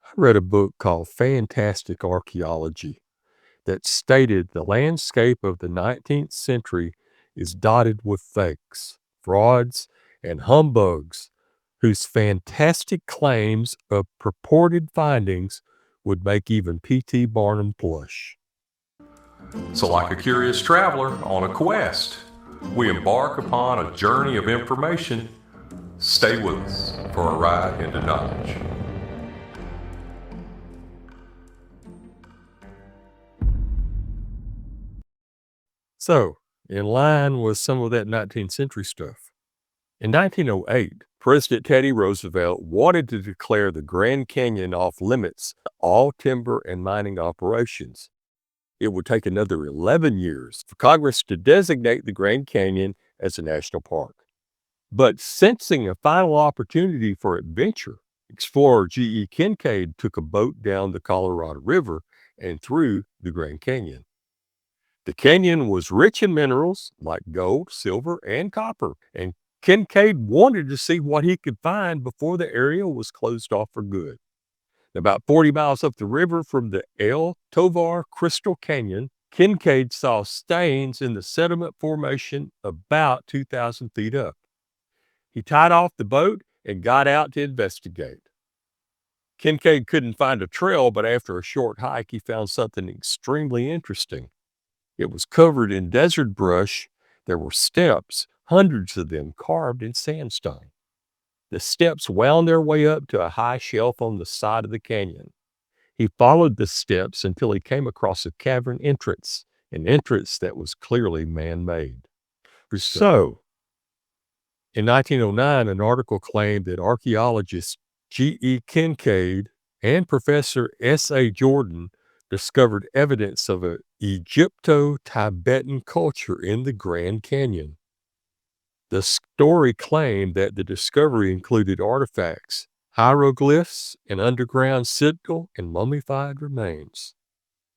I read a book called Fantastic Archaeology that stated the landscape of the 19th century is dotted with fakes, frauds, and humbugs whose fantastic claims of purported findings would make even P.T. Barnum blush. So, like a curious traveler on a quest, we embark upon a journey of information. Stay with us for a ride into knowledge. So, in line with some of that 19th century stuff, in 1908, President Teddy Roosevelt wanted to declare the Grand Canyon off limits to all timber and mining operations. It would take another 11 years for Congress to designate the Grand Canyon as a national park. But sensing a final opportunity for adventure, explorer G.E. Kincaid took a boat down the Colorado River and through the Grand Canyon. The canyon was rich in minerals like gold, silver, and copper, and Kincaid wanted to see what he could find before the area was closed off for good. About 40 miles up the river from the El Tovar Crystal Canyon, Kincaid saw stains in the sediment formation about 2,000 feet up. He tied off the boat and got out to investigate. Kincaid couldn't find a trail, but after a short hike, he found something extremely interesting. It was covered in desert brush. There were steps, hundreds of them carved in sandstone. The steps wound their way up to a high shelf on the side of the canyon. He followed the steps until he came across a cavern entrance, an entrance that was clearly man-made. So, in 1909, an article claimed that archaeologist G.E. Kincaid and Professor S.A. Jordan discovered evidence of an Egypto-Tibetan culture in the Grand Canyon. The story claimed that the discovery included artifacts, hieroglyphs, an underground citadel, and mummified remains.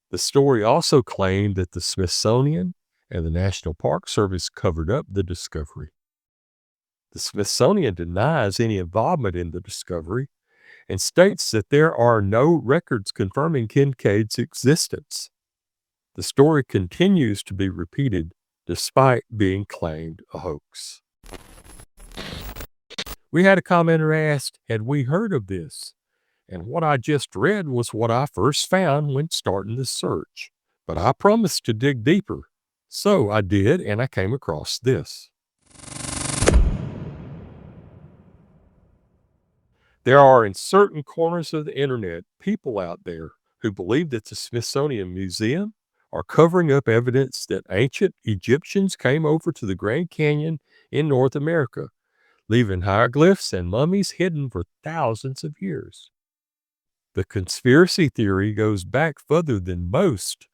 The story also claimed that the Smithsonian and the National Park Service covered up the discovery. The Smithsonian denies any involvement in the discovery and states that there are no records confirming Kincaid's existence. The story continues to be repeated despite being claimed a hoax. We had a commenter ask, had we heard of this? And what I just read was what I first found when starting the search. But I promised to dig deeper. So I did, and I came across this. There are in certain corners of the internet people out there who believe that the Smithsonian Museum are covering up evidence that ancient Egyptians came over to the Grand Canyon in North America, leaving hieroglyphs and mummies hidden for thousands of years. The conspiracy theory goes back further than most,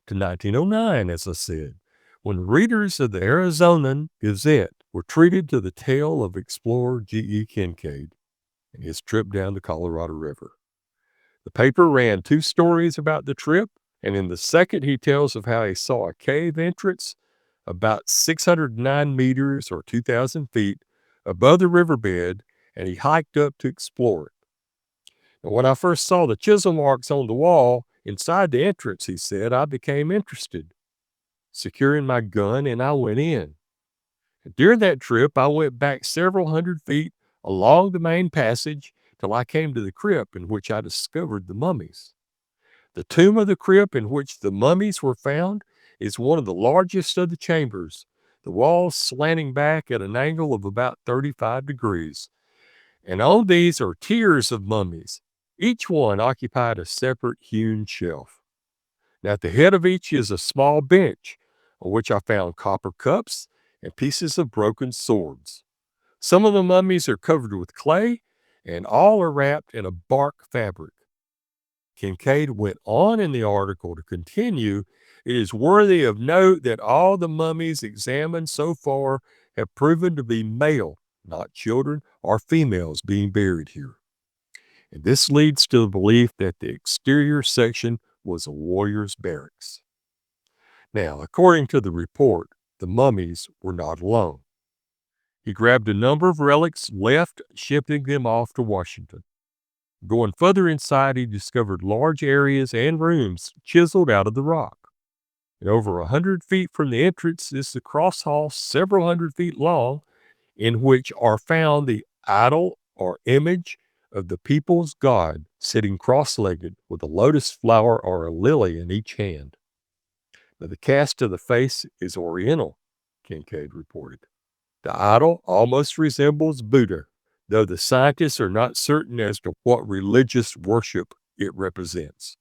to 1909, as I said, when readers of the Arizonan Gazette were treated to the tale of explorer G.E. Kincaid and his trip down the Colorado River. The paper ran 2 stories about the trip, and in the second he tells of how he saw a cave entrance about 609 meters or 2,000 feet above the riverbed, and he hiked up to explore it. And when I first saw the chisel marks on the wall inside the entrance, he said, I became interested. Securing my gun, and I went in. During that trip, I went back several hundred feet along the main passage till I came to the crypt in which I discovered the mummies. The tomb of the crypt in which the mummies were found is one of the largest of the chambers, the walls slanting back at an angle of about 35 degrees. And on these are tiers of mummies. Each one occupied a separate hewn shelf. Now at the head of each is a small bench on which I found copper cups and pieces of broken swords. Some of the mummies are covered with clay, and all are wrapped in a bark fabric. Kincaid went on in the article to continue, it is worthy of note that all the mummies examined so far have proven to be male, not children or females being buried here. And this leads to the belief that the exterior section was a warrior's barracks. Now, according to the report, the mummies were not alone. He grabbed a number of relics left, shipping them off to Washington. Going further inside, he discovered large areas and rooms chiseled out of the rock. And over 100 feet from the entrance is the cross hall, several hundred feet long, in which are found the idol or image of the people's god sitting cross-legged with a lotus flower or a lily in each hand. Now, the cast of the face is oriental, Kincaid reported. The idol almost resembles Buddha, though the scientists are not certain as to what religious worship it represents.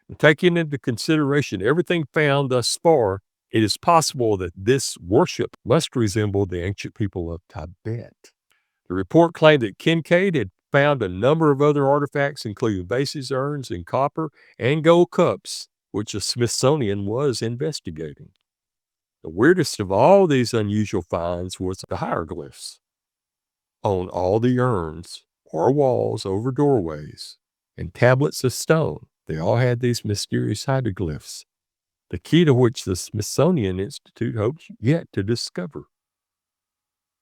And taking into consideration everything found thus far, it is possible that this worship must resemble the ancient people of Tibet. The report claimed that Kincaid had found a number of other artifacts, including vases, urns, and copper and gold cups, which the Smithsonian was investigating. The weirdest of all these unusual finds was the hieroglyphs on all the urns or walls over doorways and tablets of stone. They all had these mysterious hieroglyphs, the key to which the Smithsonian Institute hopes yet to discover.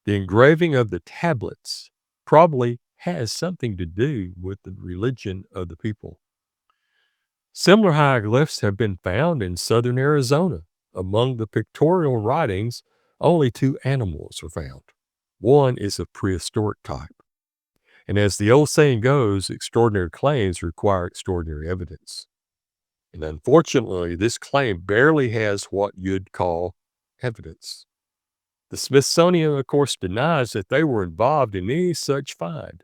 The engraving of the tablets probably has something to do with the religion of the people. Similar hieroglyphs have been found in southern Arizona. Among the pictorial writings, only 2 animals are found. One is of prehistoric type. And as the old saying goes, extraordinary claims require extraordinary evidence. And unfortunately, this claim barely has what you'd call evidence. The Smithsonian, of course, denies that they were involved in any such find,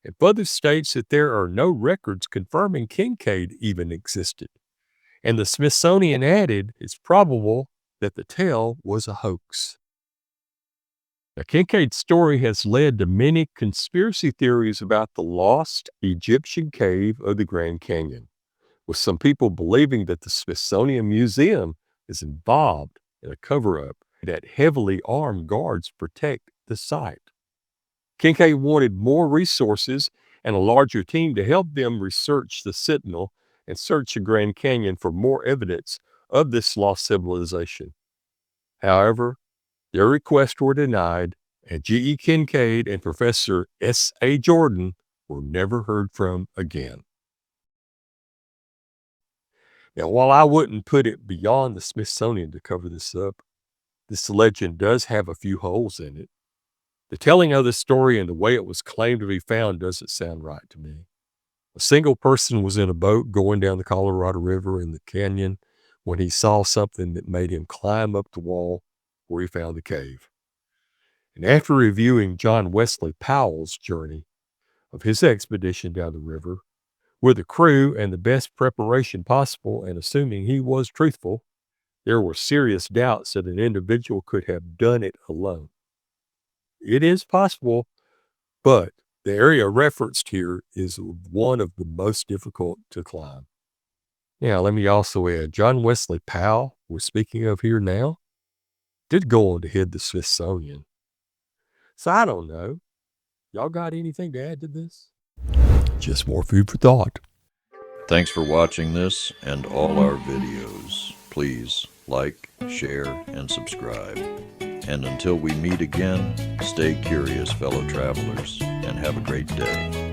and further states that there are no records confirming Kincaid even existed. And the Smithsonian added it's probable that the tale was a hoax. Now, Kincaid's story has led to many conspiracy theories about the lost Egyptian cave of the Grand Canyon, with some people believing that the Smithsonian Museum is involved in a cover-up, that heavily armed guards protect the site. Kincaid wanted more resources and a larger team to help them research the Sentinel and search the Grand Canyon for more evidence of this lost civilization. However, their requests were denied, and G.E. Kincaid and Professor S.A. Jordan were never heard from again. Now, while I wouldn't put it beyond the Smithsonian to cover this up, this legend does have a few holes in it. The telling of the story and the way it was claimed to be found doesn't sound right to me. A single person was in a boat going down the Colorado River in the canyon when he saw something that made him climb up the wall where he found the cave. And after reviewing John Wesley Powell's journey of his expedition down the river with a crew and the best preparation possible, and assuming he was truthful, there were serious doubts that an individual could have done it alone. It is possible, but the area referenced here is one of the most difficult to climb. Now, let me also add, John Wesley Powell, we're speaking of here now, did go on to head the Smithsonian. So I don't know. Y'all got anything to add to this? Just more food for thought. Thanks for watching this and all our videos. Please like, share, and subscribe. And until we meet again, stay curious, fellow travelers, and have a great day.